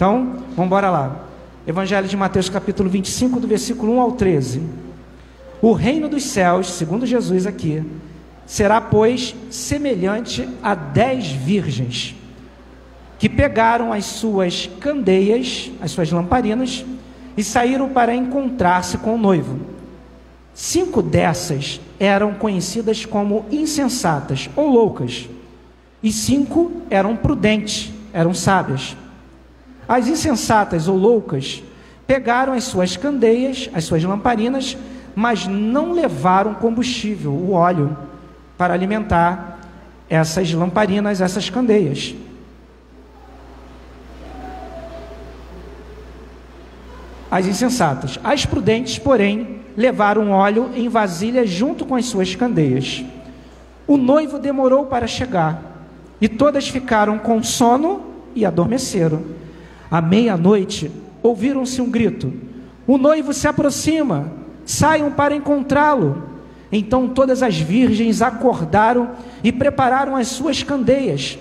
Então, vamos embora lá. Evangelho de Mateus, capítulo 25, do versículo 1 ao 13. O reino dos céus, segundo Jesus aqui, será, pois, semelhante a 10 virgens, que pegaram as suas candeias, as suas lamparinas, e saíram para encontrar-se com o noivo. 5 dessas eram conhecidas como insensatas ou loucas, e 5 eram prudentes, eram sábias. As insensatas ou loucas pegaram as suas candeias, as suas lamparinas, mas não levaram combustível, o óleo, para alimentar essas lamparinas, essas candeias. As insensatas. As prudentes, porém, levaram óleo em vasilha junto com as suas candeias. O noivo demorou para chegar, e todas ficaram com sono e adormeceram. À meia-noite, ouviram-se um grito: o noivo se aproxima, saiam para encontrá-lo. Então todas as virgens acordaram e prepararam as suas candeias.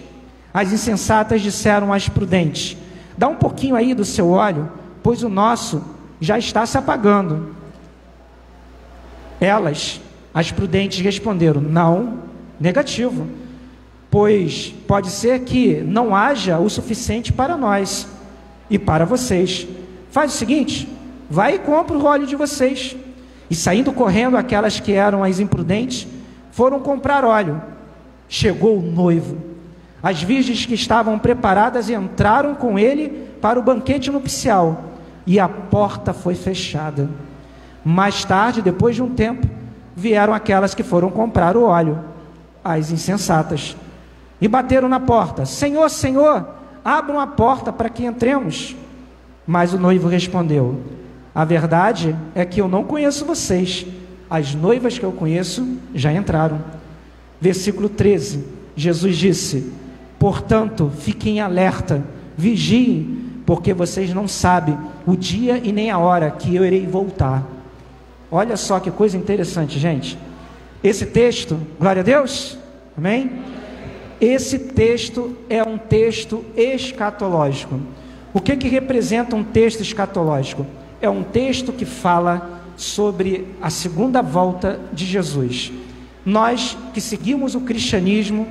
As insensatas disseram às prudentes: dá um pouquinho aí do seu óleo, pois o nosso já está se apagando. Elas, as prudentes, responderam: não, negativo, pois pode ser que não haja o suficiente para nós e para vocês. Faz o seguinte, vai e compra o óleo de vocês. E saindo correndo, aquelas que eram as imprudentes foram comprar óleo. Chegou o noivo. As virgens que estavam preparadas entraram com ele para o banquete nupcial, e a porta foi fechada. Mais tarde, depois de um tempo, vieram aquelas que foram comprar o óleo, as insensatas, e bateram na porta: Senhor, Senhor, abram a porta para que entremos. Mas o noivo respondeu: a verdade é que eu não conheço vocês. As noivas que eu conheço já entraram. Versículo 13, Jesus disse: portanto, fiquem alerta, vigiem, porque vocês não sabem o dia e nem a hora que eu irei voltar. Olha só que coisa interessante, gente. Esse texto, glória a Deus, amém? Esse texto é um texto escatológico. O que representa um texto escatológico? É um texto que fala sobre a segunda volta de Jesus. Nós que seguimos o cristianismo,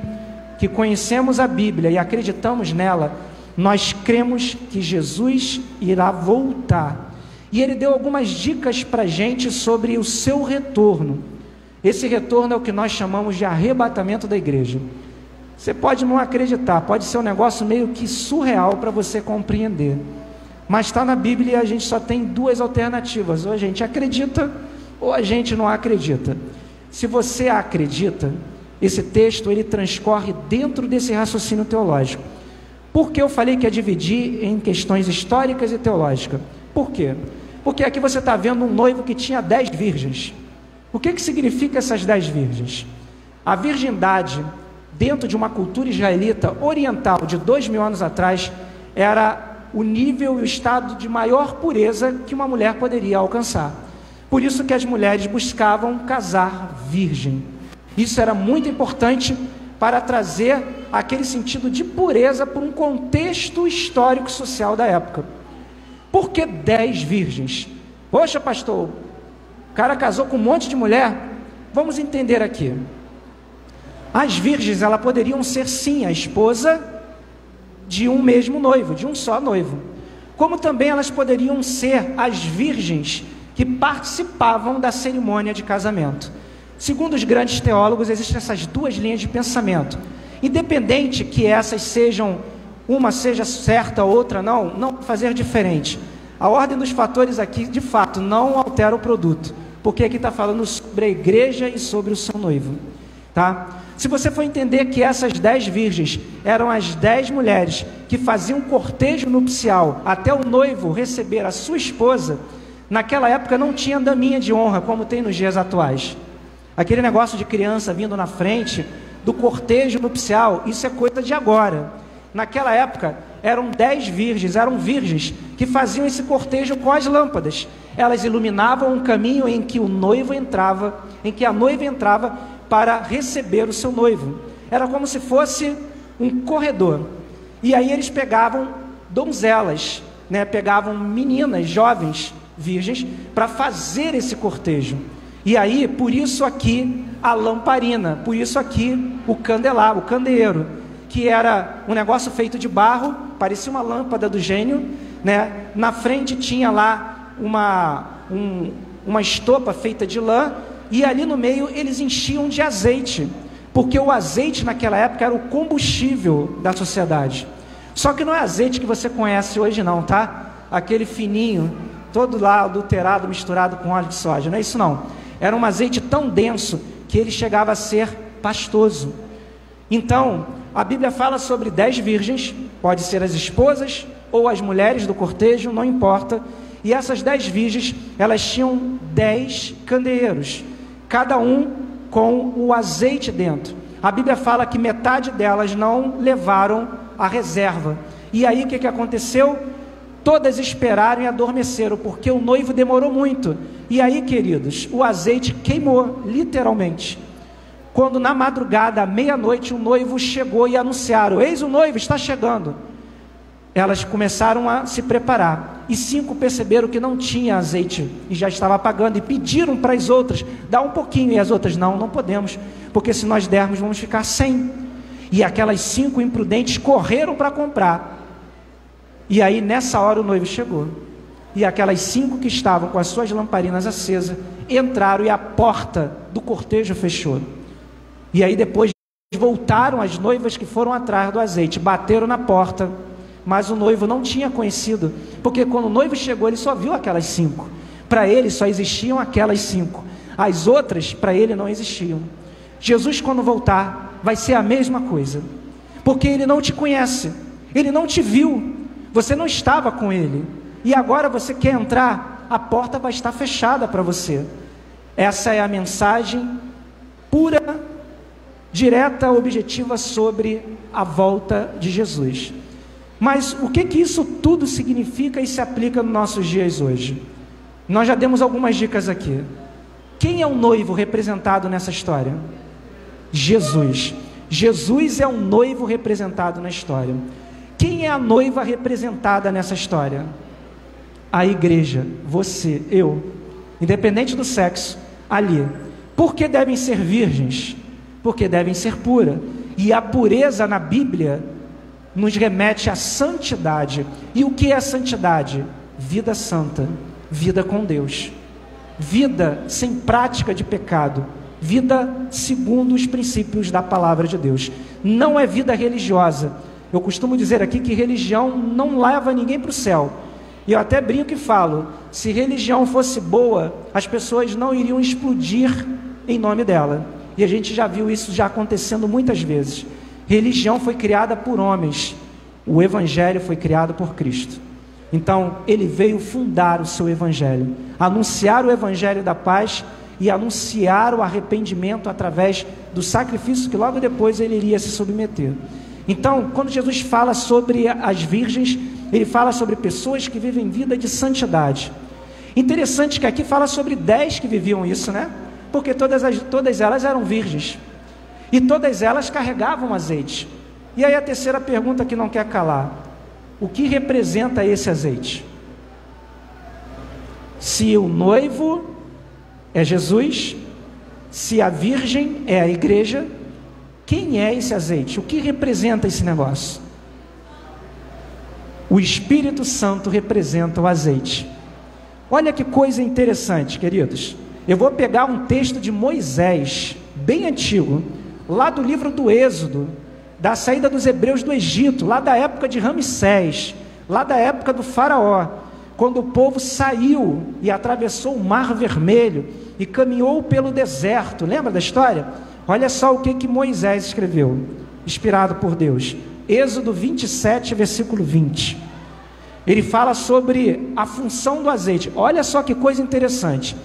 que conhecemos a Bíblia e acreditamos nela, nós cremos que Jesus irá voltar. E ele deu algumas dicas para a gente sobre o seu retorno. Esse retorno é o que nós chamamos de arrebatamento da igreja. Você pode não acreditar, pode ser um negócio meio que surreal para você compreender. Mas está na Bíblia e a gente só tem 2 alternativas: ou a gente acredita, ou a gente não acredita. Se você acredita, esse texto ele transcorre dentro desse raciocínio teológico. Por que eu falei que é dividir em questões históricas e teológicas? Por quê? Porque aqui você está vendo um noivo que tinha 10 virgens. O que significa essas 10 virgens? A virgindade, dentro de uma cultura israelita oriental de 2000 anos atrás, era o nível e o estado de maior pureza que uma mulher poderia alcançar. Por isso que as mulheres buscavam casar virgem. Isso era muito importante para trazer aquele sentido de pureza para um contexto histórico social da época. Por que 10 virgens? Poxa, pastor, o cara casou com um monte de mulher. Vamos entender aqui. As virgens, elas poderiam ser sim a esposa de um mesmo noivo, de um só noivo. Como também elas poderiam ser as virgens que participavam da cerimônia de casamento. Segundo os grandes teólogos, existem essas 2 linhas de pensamento. Independente que essas sejam, uma seja certa, outra não fazer diferente. A ordem dos fatores aqui, de fato, não altera o produto, porque aqui está falando sobre a igreja e sobre o seu noivo, tá? Se você for entender que essas 10 virgens eram as 10 mulheres que faziam um cortejo nupcial até o noivo receber a sua esposa, naquela época não tinha daminha de honra como tem nos dias atuais. Aquele negócio de criança vindo na frente do cortejo nupcial, isso é coisa de agora. Naquela época eram 10 virgens, eram virgens que faziam esse cortejo com as lâmpadas. Elas iluminavam um caminho em que o noivo entrava, em que a noiva entrava para receber o seu noivo. Era como se fosse um corredor. E aí eles pegavam donzelas, né? Pegavam meninas, jovens, virgens, para fazer esse cortejo. E aí, por isso aqui a lamparina, por isso aqui o candelabro, o candeeiro, que era um negócio feito de barro, parecia uma lâmpada do gênio, né? Na frente tinha lá uma estopa feita de lã, e ali no meio eles enchiam de azeite, porque o azeite naquela época era o combustível da sociedade. Só que não é azeite que você conhece hoje não, tá? Aquele fininho, todo lá adulterado, misturado com óleo de soja, não é isso não. Era um azeite tão denso que ele chegava a ser pastoso. Então, a Bíblia fala sobre 10 virgens, pode ser as esposas ou as mulheres do cortejo, não importa. E essas 10 virgens, elas tinham 10 candeeiros, cada um com o azeite dentro. A Bíblia fala que metade delas não levaram a reserva. E aí o que aconteceu? Todas esperaram e adormeceram, porque o noivo demorou muito. E aí, queridos, o azeite queimou, literalmente. Quando na madrugada, à meia-noite, o noivo chegou e anunciaram: eis o noivo, está chegando. Elas começaram a se preparar, e 5 perceberam que não tinha azeite, e já estava apagando, e pediram para as outras: dá um pouquinho, e as outras: não podemos, porque se nós dermos, vamos ficar sem. E aquelas 5 imprudentes correram para comprar. E aí, nessa hora, o noivo chegou. E aquelas 5 que estavam com as suas lamparinas acesas, entraram e a porta do cortejo fechou. E aí depois voltaram as noivas que foram atrás do azeite, bateram na porta, mas o noivo não tinha conhecido, porque quando o noivo chegou, ele só viu aquelas 5. Para ele só existiam aquelas 5. As outras, para ele, não existiam. Jesus, quando voltar, vai ser a mesma coisa, porque ele não te conhece, ele não te viu, você não estava com ele, e agora você quer entrar, a porta vai estar fechada para você. Essa é a mensagem pura, direta, objetiva sobre a volta de Jesus. Mas o que isso tudo significa e se aplica nos nossos dias hoje? Nós já demos algumas dicas aqui. Quem é o noivo representado nessa história? Jesus. Jesus é o noivo representado na história. Quem é a noiva representada nessa história? A igreja, você, eu, independente do sexo, ali. Por que devem ser virgens? Porque devem ser puras. E a pureza na Bíblia nos remete à santidade. E o que é a santidade? Vida santa, vida com Deus, vida sem prática de pecado, vida segundo os princípios da palavra de Deus. Não é vida religiosa. Eu costumo dizer aqui que religião não leva ninguém para o céu. E eu até brinco e falo: se religião fosse boa, as pessoas não iriam explodir em nome dela. E a gente já viu isso já acontecendo muitas vezes. Religião foi criada por homens, o evangelho foi criado por Cristo. Então ele veio fundar o seu evangelho, anunciar o evangelho da paz e anunciar o arrependimento através do sacrifício que logo depois ele iria se submeter. Então, quando Jesus fala sobre as virgens, ele fala sobre pessoas que vivem vida de santidade. Interessante que aqui fala sobre 10 que viviam isso, né? Porque todas elas eram virgens, e todas elas carregavam azeite. E aí a terceira pergunta que não quer calar: o que representa esse azeite? Se o noivo é Jesus, se a virgem é a igreja, quem é esse azeite? O que representa esse negócio? O Espírito Santo representa o azeite. Olha que coisa interessante, queridos. Eu vou pegar um texto de Moisés, bem antigo, lá do livro do Êxodo, da saída dos hebreus do Egito, lá da época de Ramsés, lá da época do faraó, quando o povo saiu e atravessou o Mar Vermelho e caminhou pelo deserto. Lembra da história? Olha só o que Moisés escreveu, inspirado por Deus. Êxodo 27, versículo 20. Ele fala sobre a função do azeite. Olha só que coisa interessante.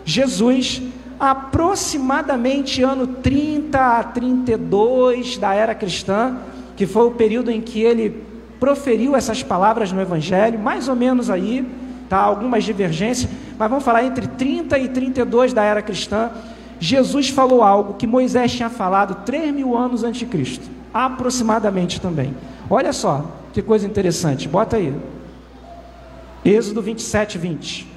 Jesus, aproximadamente ano 30 a 32 da era cristã, que foi o período em que ele proferiu essas palavras no Evangelho, mais ou menos aí, tá? Algumas divergências, mas vamos falar entre 30 e 32 da era cristã. Jesus falou algo que Moisés tinha falado 3.000 anos antes de Cristo, aproximadamente também. Olha só, o Que coisa interessante, bota aí. Êxodo 27, 20.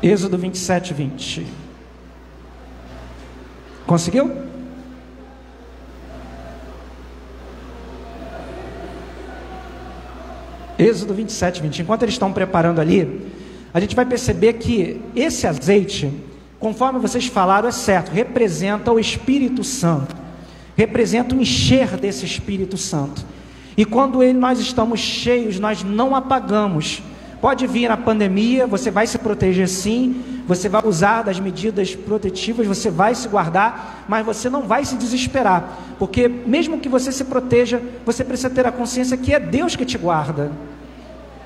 Êxodo 27, 20. Conseguiu? Êxodo 27, 20. Enquanto eles estão preparando ali, a gente vai perceber que esse azeite, conforme vocês falaram, é certo, representa o Espírito Santo, representa o encher desse Espírito Santo. E quando nós estamos cheios, nós não apagamos. Pode vir a pandemia, você vai se proteger sim, você vai usar das medidas protetivas, você vai se guardar, mas você não vai se desesperar, porque mesmo que você se proteja, você precisa ter a consciência que é Deus que te guarda,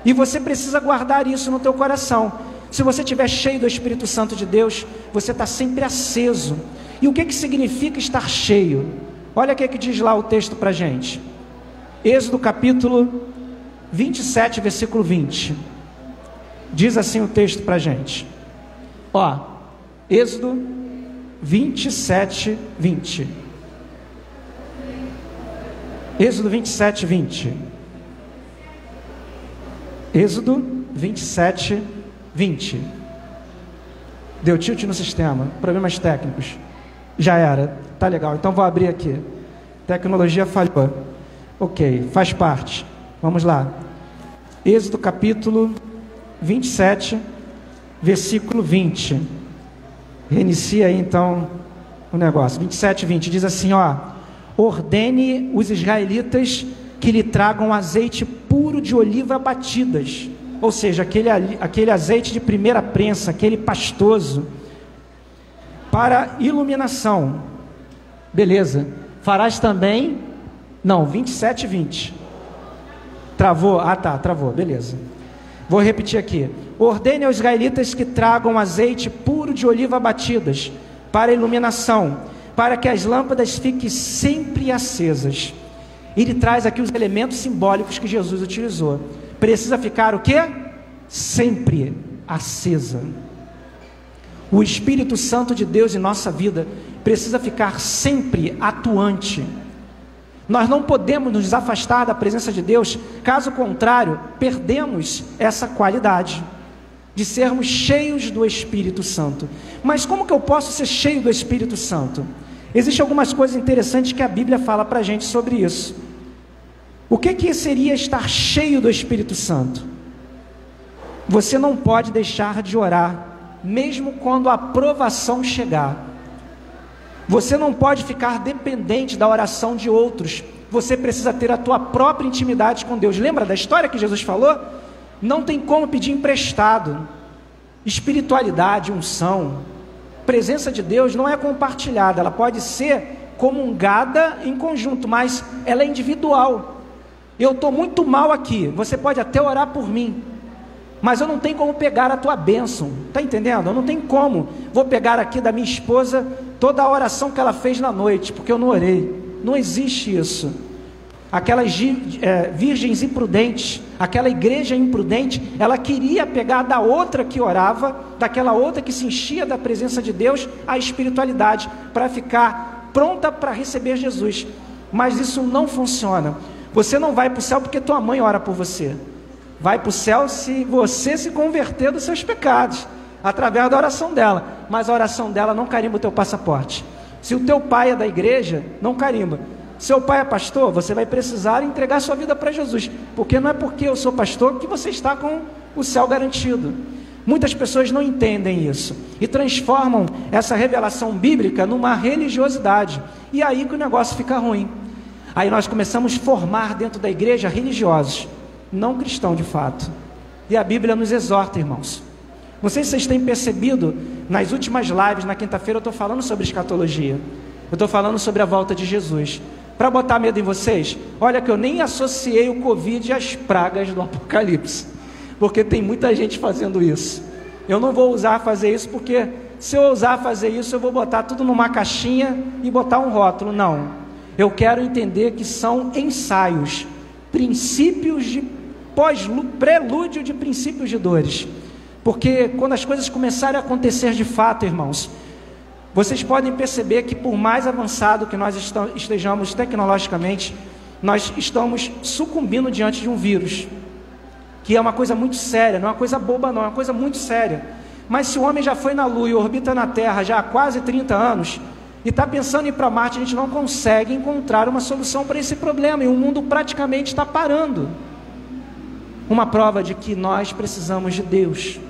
e você precisa guardar isso no teu coração. Se você estiver cheio do Espírito Santo de Deus, você está sempre aceso. E o que significa estar cheio? Olha o que diz lá o texto para a gente, Êxodo capítulo 27, versículo 20. Diz assim o texto para a gente, ó, Êxodo 27, 20. Êxodo 27, 20. Êxodo 27, 20. Deu tilt no sistema, problemas técnicos. Já era, tá legal, então vou abrir aqui. Tecnologia falhou. Ok, faz parte. Vamos lá. Êxodo capítulo 27, versículo 20. Reinicia aí então o negócio. 27, 20 diz assim, ó: ordene os israelitas que lhe tragam azeite puro de oliva batidas, ou seja, aquele azeite de primeira prensa, aquele pastoso, para iluminação. Beleza. Farás também, não, 27, 20. Travou? Ah tá, travou, beleza. Vou repetir aqui. Ordene aos israelitas que tragam azeite puro de oliva batidas para iluminação, para que as lâmpadas fiquem sempre acesas. Ele traz aqui os elementos simbólicos que Jesus utilizou. Precisa ficar o quê? Sempre acesa. O Espírito Santo de Deus em nossa vida precisa ficar sempre atuante. Nós não podemos nos afastar da presença de Deus, caso contrário, perdemos essa qualidade de sermos cheios do Espírito Santo. Mas como que eu posso ser cheio do Espírito Santo? Existem algumas coisas interessantes que a Bíblia fala para a gente sobre isso. O que seria estar cheio do Espírito Santo? Você não pode deixar de orar, mesmo quando a provação chegar. Você não pode ficar dependente da oração de outros. Você precisa ter a tua própria intimidade com Deus. Lembra da história que Jesus falou? Não tem como pedir emprestado. Espiritualidade, unção, presença de Deus não é compartilhada. Ela pode ser comungada em conjunto, mas ela é individual. Eu estou muito mal aqui, você pode até orar por mim, mas eu não tenho como pegar a tua bênção, está entendendo? Eu não tenho como, vou pegar aqui da minha esposa toda a oração que ela fez na noite, porque eu não orei. Não existe isso. Aquelas virgens imprudentes, aquela igreja imprudente, ela queria pegar da outra que orava, daquela outra que se enchia da presença de Deus, a espiritualidade, para ficar pronta para receber Jesus. Mas isso não funciona. Você não vai para o céu porque tua mãe ora por você. Vai para o céu se você se converter dos seus pecados, através da oração dela. Mas a oração dela não carimba o teu passaporte. Se o teu pai é da igreja, não carimba. Seu pai é pastor, você vai precisar entregar sua vida para Jesus, porque não é porque eu sou pastor que você está com o céu garantido. Muitas pessoas não entendem isso e transformam essa revelação bíblica numa religiosidade, e aí que o negócio fica ruim. Aí nós começamos a formar dentro da igreja religiosos, não cristãos de fato. E a Bíblia nos exorta, irmãos. Não sei se vocês têm percebido, nas últimas lives, na quinta-feira, eu estou falando sobre escatologia. Eu estou falando sobre a volta de Jesus. Para botar medo em vocês, olha que eu nem associei o Covid às pragas do Apocalipse, porque tem muita gente fazendo isso. Eu não vou ousar fazer isso, porque se eu ousar fazer isso, eu vou botar tudo numa caixinha e botar um rótulo. Não. Eu quero entender que são ensaios, princípios de prelúdio de princípios de dores. Porque quando as coisas começarem a acontecer de fato, irmãos, vocês podem perceber que por mais avançado que nós estejamos tecnologicamente, nós estamos sucumbindo diante de um vírus, que é uma coisa muito séria, não é uma coisa boba não, é uma coisa muito séria. Mas se o homem já foi na Lua e orbita na Terra já há quase 30 anos, e está pensando em ir para Marte, a gente não consegue encontrar uma solução para esse problema, e o mundo praticamente está parando. Uma prova de que nós precisamos de Deus.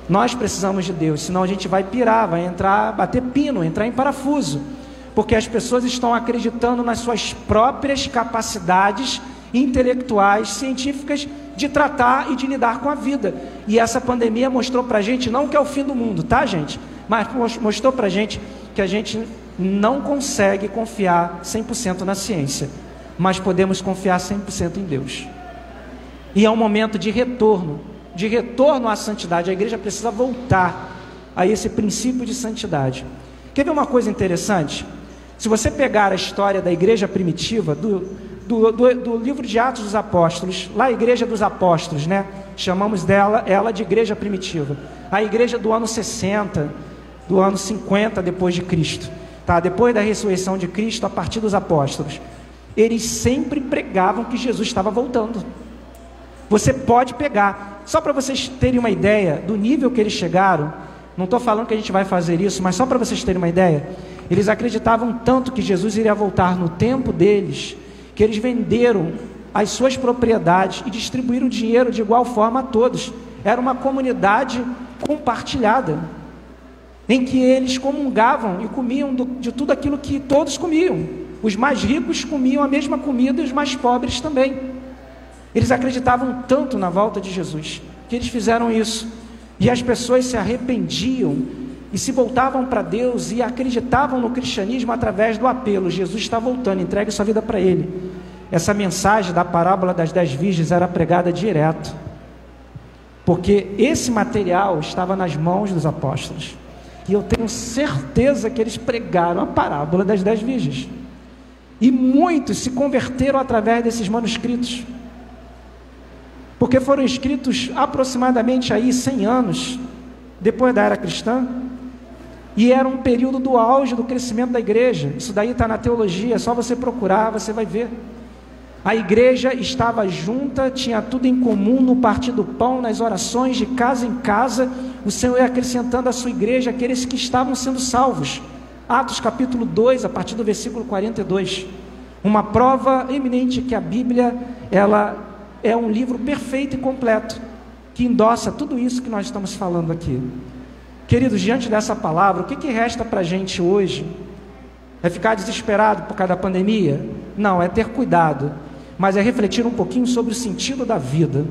Nós precisamos de Deus, senão a gente vai pirar, vai entrar, bater pino, entrar em parafuso, porque as pessoas estão acreditando nas suas próprias capacidades intelectuais, científicas, de tratar e de lidar com a vida. E essa pandemia mostrou para a gente, não que é o fim do mundo, tá, gente? Mas mostrou para a gente que a gente não consegue confiar 100% na ciência, mas podemos confiar 100% em Deus. E é um momento de retorno à santidade. A igreja precisa voltar a esse princípio de santidade. Quer ver uma coisa interessante? Se você pegar a história da igreja primitiva, do livro de Atos dos Apóstolos, lá a igreja dos apóstolos, né? Chamamos ela de igreja primitiva. A igreja do ano 60, do ano 50 depois de Cristo, tá? Depois da ressurreição de Cristo, a partir dos apóstolos, eles sempre pregavam que Jesus estava voltando. Você pode pegar, só para vocês terem uma ideia do nível que eles chegaram, não estou falando que a gente vai fazer isso, mas só para vocês terem uma ideia, eles acreditavam tanto que Jesus iria voltar no tempo deles, que eles venderam as suas propriedades e distribuíram dinheiro de igual forma a todos. Era uma comunidade compartilhada, em que eles comungavam e comiam de tudo aquilo que todos comiam. Os mais ricos comiam a mesma comida e os mais pobres também. Eles acreditavam tanto na volta de Jesus, que eles fizeram isso. E as pessoas se arrependiam e se voltavam para Deus e acreditavam no cristianismo através do apelo: Jesus está voltando, entregue sua vida para Ele. Essa mensagem da parábola das 10 virgens era pregada direto, porque esse material estava nas mãos dos apóstolos, e eu tenho certeza que eles pregaram a parábola das 10 virgens, e muitos se converteram através desses manuscritos, porque foram escritos aproximadamente aí 100 anos depois da era cristã, e era um período do auge do crescimento da igreja. Isso daí está na teologia, é só você procurar, você vai ver. A igreja estava junta, tinha tudo em comum no partir do pão, nas orações de casa em casa. O Senhor ia acrescentando à sua igreja aqueles que estavam sendo salvos. Atos capítulo 2, a partir do versículo 42. Uma prova eminente que a Bíblia, ela é um livro perfeito e completo, que endossa tudo isso que nós estamos falando aqui. Queridos, diante dessa palavra, o que resta para a gente hoje? É ficar desesperado por causa da pandemia? Não, é ter cuidado, mas é refletir um pouquinho sobre o sentido da vida,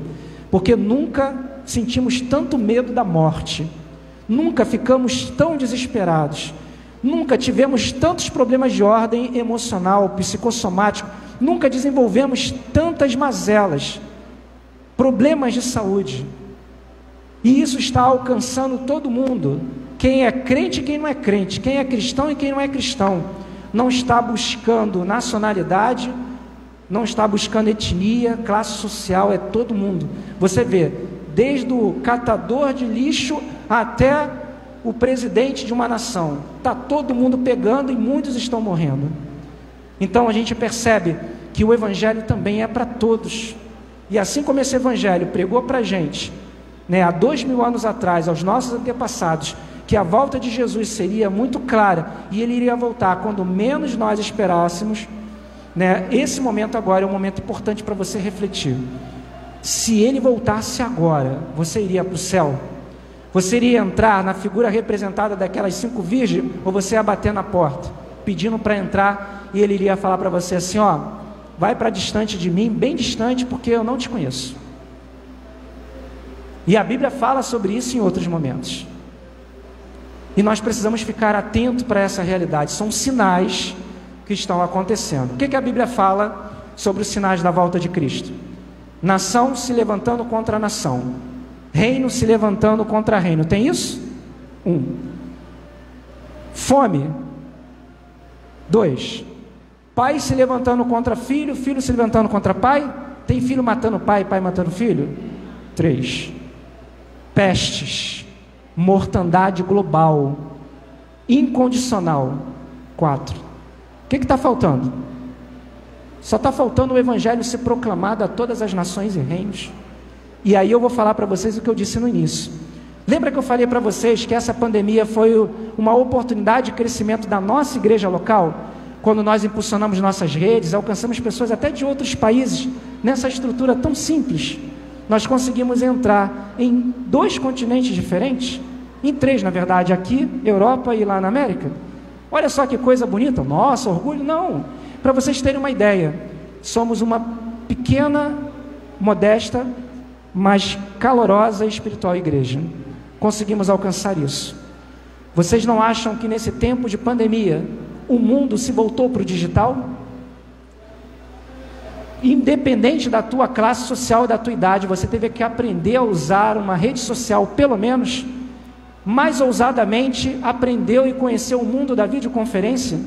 porque nunca sentimos tanto medo da morte, nunca ficamos tão desesperados, nunca tivemos tantos problemas de ordem emocional, psicossomático, nunca desenvolvemos tantas mazelas, problemas de saúde. E isso está alcançando todo mundo, quem é crente e quem não é crente, quem é cristão e quem não é cristão. Não está buscando nacionalidade, não está buscando etnia, classe social, é todo mundo. Você vê, desde o catador de lixo até o presidente de uma nação, está todo mundo pegando e muitos estão morrendo. Então a gente percebe que o evangelho também é para todos, e assim como esse evangelho pregou para a gente, há 2000 anos atrás, aos nossos antepassados, que a volta de Jesus seria muito clara, e Ele iria voltar quando menos nós esperássemos, esse momento agora é um momento importante para você refletir. Se Ele voltasse agora, você iria para o céu? Você iria entrar na figura representada daquelas 5 virgens, ou você ia bater na porta, pedindo para entrar, e Ele iria falar para você assim: vai para distante de mim, bem distante, porque eu não te conheço. E a Bíblia fala sobre isso em outros momentos. E nós precisamos ficar atentos para essa realidade. São sinais que estão acontecendo. O que a Bíblia fala sobre os sinais da volta de Cristo? Nação se levantando contra nação, reino se levantando contra reino. Tem isso? 1. Fome. 2. Pai se levantando contra filho, filho se levantando contra pai. Tem filho matando pai, pai matando filho? 3. Pestes, mortandade global, incondicional. 4. O que está faltando? Só está faltando o evangelho ser proclamado a todas as nações e reinos. E aí eu vou falar para vocês o que eu disse no início. Lembra que eu falei para vocês que essa pandemia foi uma oportunidade de crescimento da nossa igreja local? Quando nós impulsionamos nossas redes, alcançamos pessoas até de outros países, nessa estrutura tão simples. Nós conseguimos entrar em 2 continentes diferentes, em 3 na verdade, aqui, Europa e lá na América. Olha só que coisa bonita, nossa, orgulho, não. Para vocês terem uma ideia, somos uma pequena, modesta, mas calorosa e espiritual igreja. Conseguimos alcançar isso. Vocês não acham que nesse tempo de pandemia, o mundo se voltou para o digital? Independente da tua classe social e da tua idade, você teve que aprender a usar uma rede social, pelo menos, mais ousadamente, aprendeu e conheceu o mundo da videoconferência.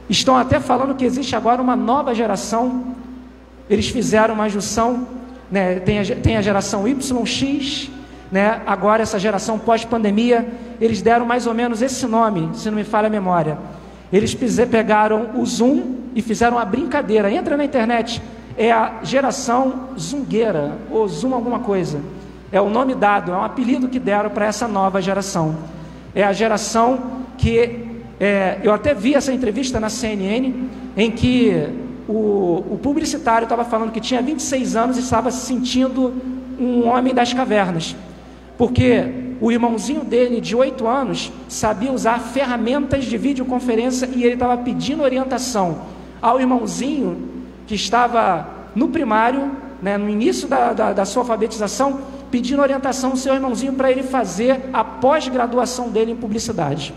Estão até falando que existe agora uma nova geração. Eles fizeram uma junção, né? Tem a geração YX, né? Agora essa geração pós-pandemia, eles deram mais ou menos esse nome, se não me falha a memória. Eles pegaram o Zoom e fizeram uma brincadeira. Entra na internet, é a geração zungueira, ou Zoom alguma coisa. É o nome dado, é um apelido que deram para essa nova geração. É a geração que... eu até vi essa entrevista na CNN, em que o publicitário estava falando que tinha 26 anos e estava se sentindo um homem das cavernas. Porque o irmãozinho dele, de 8 anos, sabia usar ferramentas de videoconferência e ele estava pedindo orientação ao irmãozinho que estava no primário, né, no início da sua alfabetização, pedindo orientação ao seu irmãozinho para ele fazer a pós-graduação dele em publicidade.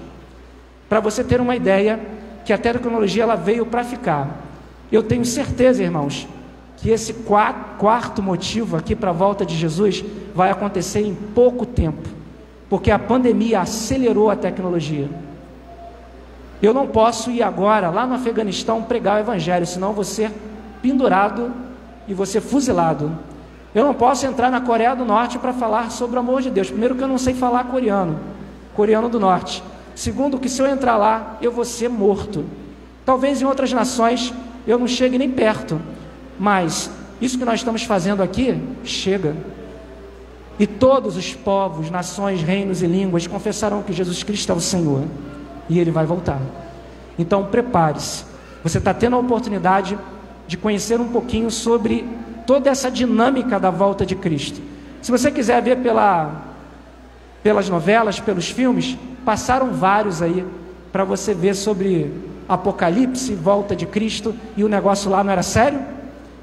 Para você ter uma ideia que a tecnologia ela veio para ficar. Eu tenho certeza, irmãos, que esse quarto motivo aqui para a volta de Jesus vai acontecer em pouco tempo, porque a pandemia acelerou a tecnologia. Eu não posso ir agora lá no Afeganistão pregar o evangelho, senão vou ser pendurado e vou ser fuzilado. Eu não posso entrar na Coreia do Norte para falar sobre o amor de Deus. Primeiro que eu não sei falar coreano do Norte. Segundo que se eu entrar lá, eu vou ser morto. Talvez em outras nações eu não chegue nem perto, mas isso que nós estamos fazendo aqui, chega. E todos os povos, nações, reinos e línguas confessarão que Jesus Cristo é o Senhor, e Ele vai voltar. Então prepare-se. Você está tendo a oportunidade de conhecer um pouquinho sobre toda essa dinâmica da volta de Cristo. Se você quiser ver pelas novelas, pelos filmes, passaram vários aí, para você ver sobre Apocalipse, volta de Cristo, e o negócio lá não era sério?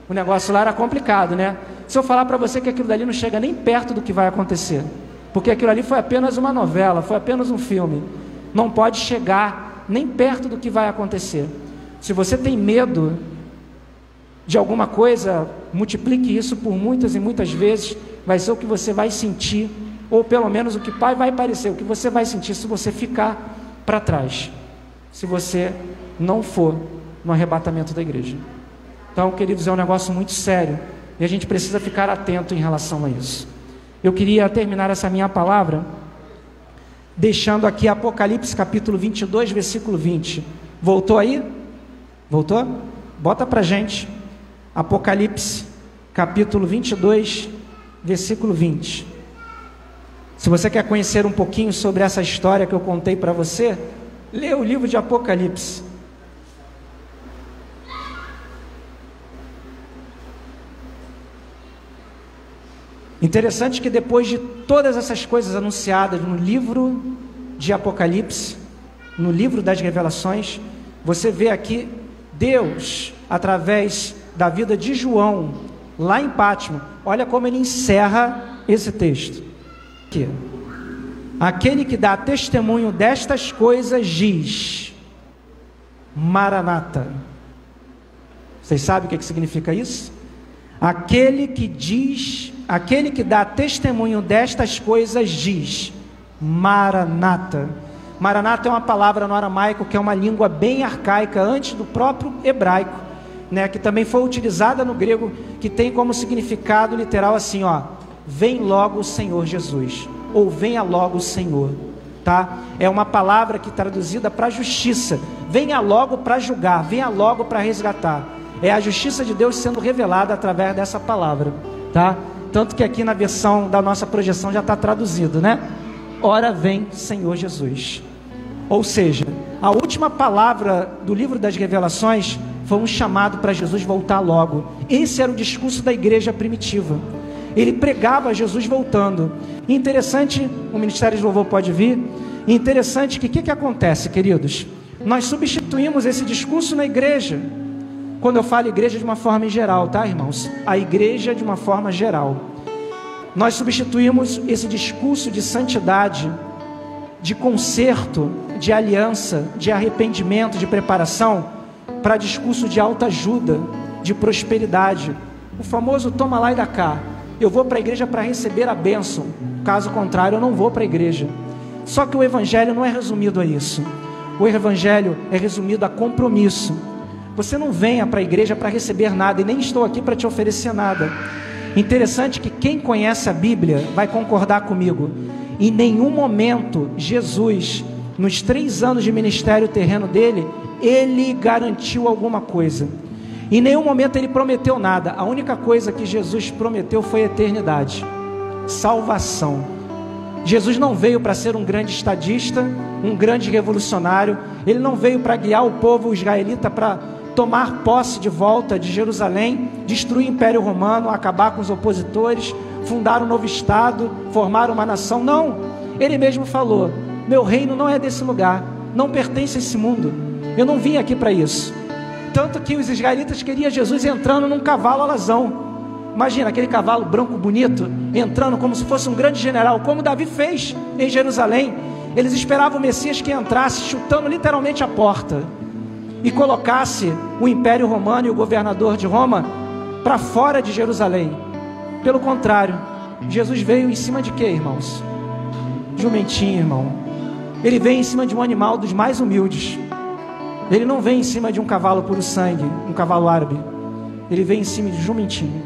O negócio lá era complicado, né? Se eu falar para você que aquilo dali não chega nem perto do que vai acontecer, porque aquilo ali foi apenas uma novela, foi apenas um filme, não pode chegar nem perto do que vai acontecer. Se você tem medo de alguma coisa, multiplique isso por muitas e muitas vezes, vai ser o que você vai sentir, ou pelo menos o que vai parecer, o que você vai sentir se você ficar para trás, se você não for no arrebatamento da igreja. Então, queridos, é um negócio muito sério, e a gente precisa ficar atento em relação a isso. Eu queria terminar essa minha palavra deixando aqui Apocalipse capítulo 22, versículo 20. Voltou aí? Voltou? Bota pra gente. Apocalipse capítulo 22, versículo 20. Se você quer conhecer um pouquinho sobre essa história que eu contei para você, lê o livro de Apocalipse. Interessante que depois de todas essas coisas anunciadas no livro de Apocalipse, no livro das revelações, você vê aqui Deus, através da vida de João, lá em Pátmos, olha como ele encerra esse texto. Aqui. Aquele que dá testemunho destas coisas diz: Maranata. Vocês sabem o que significa isso? Aquele que dá testemunho destas coisas diz: Maranata. Maranata é uma palavra no aramaico que é uma língua bem arcaica, antes do próprio hebraico, né, que também foi utilizada no grego, que tem como significado literal assim, ó: vem logo o Senhor Jesus, ou venha logo o Senhor. tá? É uma palavra que traduzida para justiça. Venha logo para julgar, venha logo para resgatar. É a justiça de Deus sendo revelada através dessa palavra, tá? Tanto que aqui na versão da nossa projeção já está traduzido, né? Ora vem, Senhor Jesus. Ou seja, a última palavra do livro das Revelações foi um chamado para Jesus voltar logo. Esse era o discurso da igreja primitiva. Ele pregava Jesus voltando. E interessante, o Ministério de Louvor pode vir. E interessante que o que acontece, queridos? Nós substituímos esse discurso na igreja. Quando eu falo igreja de uma forma em geral, tá, irmãos? A igreja de uma forma geral. Nós substituímos esse discurso de santidade, de conserto, de aliança, de arrependimento, de preparação, para discurso de autoajuda, de prosperidade. O famoso toma lá e dá cá. Eu vou para a igreja para receber a bênção. Caso contrário, eu não vou para a igreja. Só que o evangelho não é resumido a isso. O evangelho é resumido a compromisso. Você não venha para a igreja para receber nada, e nem estou aqui para te oferecer nada. Interessante que quem conhece a Bíblia vai concordar comigo. Em nenhum momento Jesus, nos 3 anos de ministério terreno dele, ele garantiu alguma coisa. Em nenhum momento ele prometeu nada. A única coisa que Jesus prometeu foi eternidade, salvação. Jesus não veio para ser um grande estadista, um grande revolucionário. Ele não veio para guiar o povo israelita para tomar posse de volta de Jerusalém, destruir o Império Romano, acabar com os opositores, fundar um novo estado, formar uma nação. Não, ele mesmo falou: meu reino não é desse lugar, não pertence a esse mundo. Eu não vim aqui para isso. Tanto que os israelitas queriam Jesus entrando num cavalo alazão. Imagina aquele cavalo branco bonito, entrando como se fosse um grande general, como Davi fez em Jerusalém. Eles esperavam o Messias que entrasse, chutando literalmente a porta, e colocasse o Império Romano e o governador de Roma para fora de Jerusalém. Pelo contrário, Jesus veio em cima de quê, irmãos? Jumentinho, irmão. Ele veio em cima de um animal dos mais humildes. Ele não vem em cima de um cavalo puro sangue, um cavalo árabe. Ele veio em cima de jumentinho,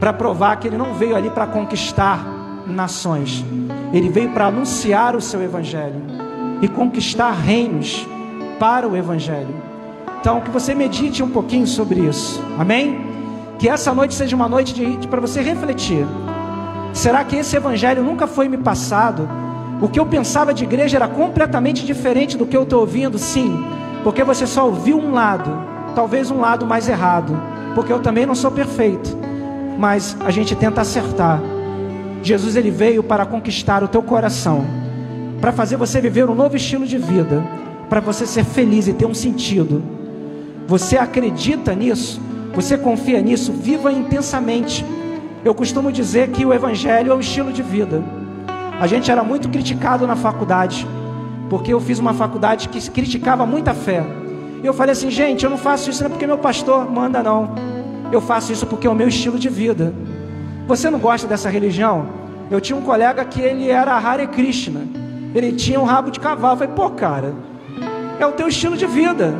para provar que ele não veio ali para conquistar nações. Ele veio para anunciar o seu evangelho e conquistar reinos para o evangelho. Então, que você medite um pouquinho sobre isso, amém? Que essa noite seja uma noite para você refletir. Será que esse evangelho nunca foi me passado? O que eu pensava de igreja era completamente diferente do que eu estou ouvindo? Sim, porque você só ouviu um lado, talvez um lado mais errado, porque eu também não sou perfeito, mas a gente tenta acertar. Jesus, ele veio para conquistar o teu coração, para fazer você viver um novo estilo de vida, para você ser feliz e ter um sentido. Você acredita nisso? Você confia nisso? Viva intensamente. Eu costumo dizer que o evangelho é um estilo de vida. A gente era muito criticado na faculdade, porque eu fiz uma faculdade que criticava muita fé. E eu falei assim: gente, eu não faço isso não é porque meu pastor manda, não. Eu faço isso porque é o meu estilo de vida. Você não gosta dessa religião? Eu tinha um colega que ele era Hare Krishna. Ele tinha um rabo de cavalo. Eu falei: pô, cara, é o teu estilo de vida.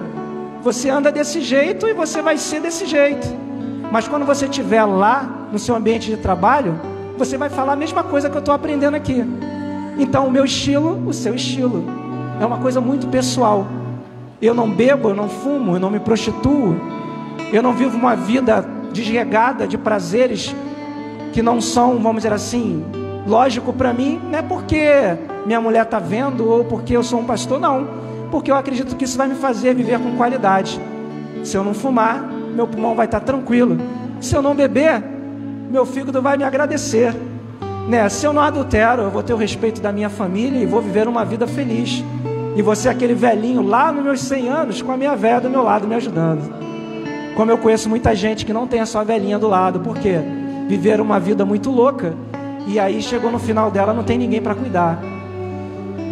Você anda desse jeito e você vai ser desse jeito. Mas quando você estiver lá no seu ambiente de trabalho, você vai falar a mesma coisa que eu estou aprendendo aqui. Então o meu estilo, o seu estilo, é uma coisa muito pessoal. Eu não bebo, eu não fumo, eu não me prostituo, eu não vivo uma vida desregada de prazeres que não são, vamos dizer assim, lógico para mim. Não é porque minha mulher está vendo ou porque eu sou um pastor, não. Porque eu acredito que isso vai me fazer viver com qualidade. Se eu não fumar, meu pulmão vai estar tranquilo. Se eu não beber, meu fígado vai me agradecer, né? Se eu não adultero, eu vou ter o respeito da minha família e vou viver uma vida feliz. E você é aquele velhinho lá nos meus 100 anos, com a minha velha do meu lado me ajudando. Como eu conheço muita gente que não tem a sua velhinha do lado. Por quê? Viveram uma vida muito louca e aí chegou no final dela, não tem ninguém para cuidar.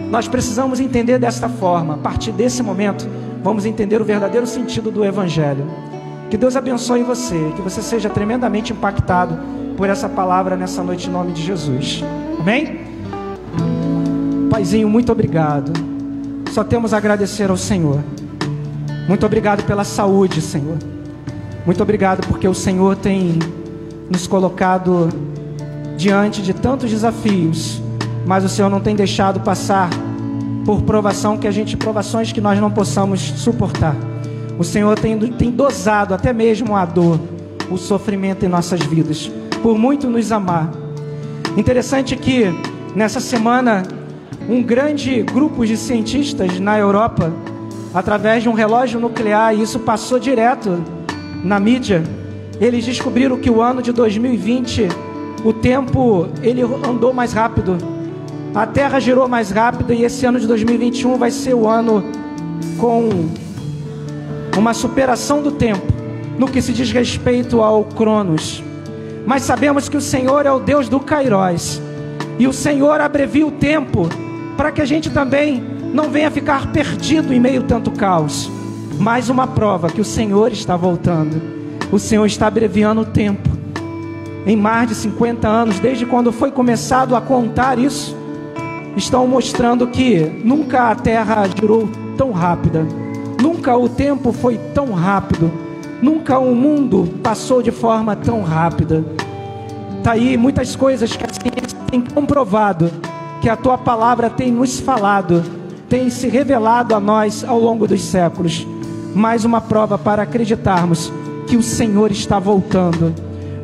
Nós precisamos entender desta forma. A partir desse momento, vamos entender o verdadeiro sentido do evangelho. Que Deus abençoe você, que você seja tremendamente impactado por essa palavra nessa noite, em nome de Jesus. Amém? Paizinho, muito obrigado. Só temos a agradecer ao Senhor. Muito obrigado pela saúde, Senhor. Muito obrigado porque o Senhor tem nos colocado diante de tantos desafios, mas o Senhor não tem deixado passar por provações que nós não possamos suportar. O Senhor tem dosado até mesmo a dor, o sofrimento em nossas vidas, por muito nos amar. Interessante que nessa semana um grande grupo de cientistas na Europa, através de um relógio nuclear, e isso passou direto na mídia, eles descobriram que o ano de 2020, o tempo ele andou mais rápido, a Terra girou mais rápido, e esse ano de 2021 vai ser o ano com uma superação do tempo no que se diz respeito ao Cronos. Mas sabemos que o Senhor é o Deus do Kairos, e o Senhor abrevia o tempo para que a gente também não venha ficar perdido em meio a tanto caos. Mais uma prova que o Senhor está voltando. O Senhor está abreviando o tempo. Em mais de 50 anos, desde quando foi começado a contar isso, estão mostrando que nunca a Terra girou tão rápida, nunca o tempo foi tão rápido, nunca o mundo passou de forma tão rápida. Está aí muitas coisas que a ciência tem comprovado, que a Tua Palavra tem nos falado, tem se revelado a nós ao longo dos séculos. Mais uma prova para acreditarmos que o Senhor está voltando.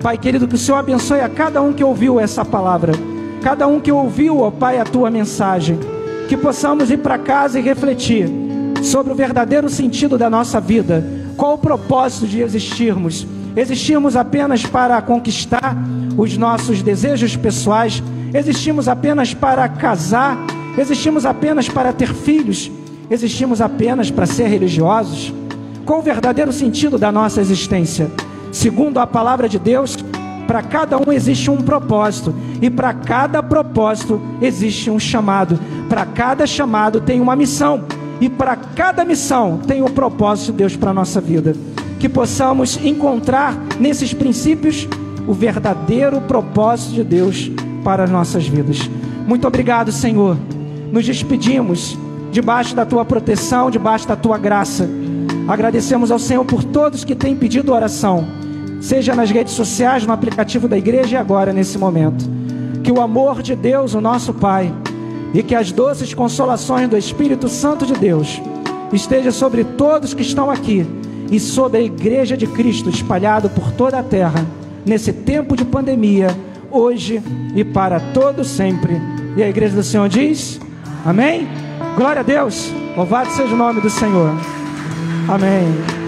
Pai querido, que o Senhor abençoe a cada um que ouviu essa palavra, cada um que ouviu, ó Pai, a Tua mensagem, que possamos ir para casa e refletir sobre o verdadeiro sentido da nossa vida. Qual o propósito de existirmos? Existimos apenas para conquistar os nossos desejos pessoais? Existimos apenas para casar? Existimos apenas para ter filhos? Existimos apenas para ser religiosos? Qual o verdadeiro sentido da nossa existência? Segundo a palavra de Deus, para cada um existe um propósito, e para cada propósito existe um chamado. Para cada chamado tem uma missão, e para cada missão tem um propósito de Deus para a nossa vida. Que possamos encontrar nesses princípios o verdadeiro propósito de Deus para as nossas vidas. Muito obrigado, Senhor. Nos despedimos debaixo da Tua proteção, debaixo da Tua graça. Agradecemos ao Senhor por todos que têm pedido oração, seja nas redes sociais, no aplicativo da igreja e agora nesse momento. Que o amor de Deus, o nosso Pai, e que as doces consolações do Espírito Santo de Deus esteja sobre todos que estão aqui e sobre a Igreja de Cristo espalhado por toda a terra, nesse tempo de pandemia, hoje e para todo sempre. E a igreja do Senhor diz: amém? Glória a Deus, louvado seja o nome do Senhor. Amém.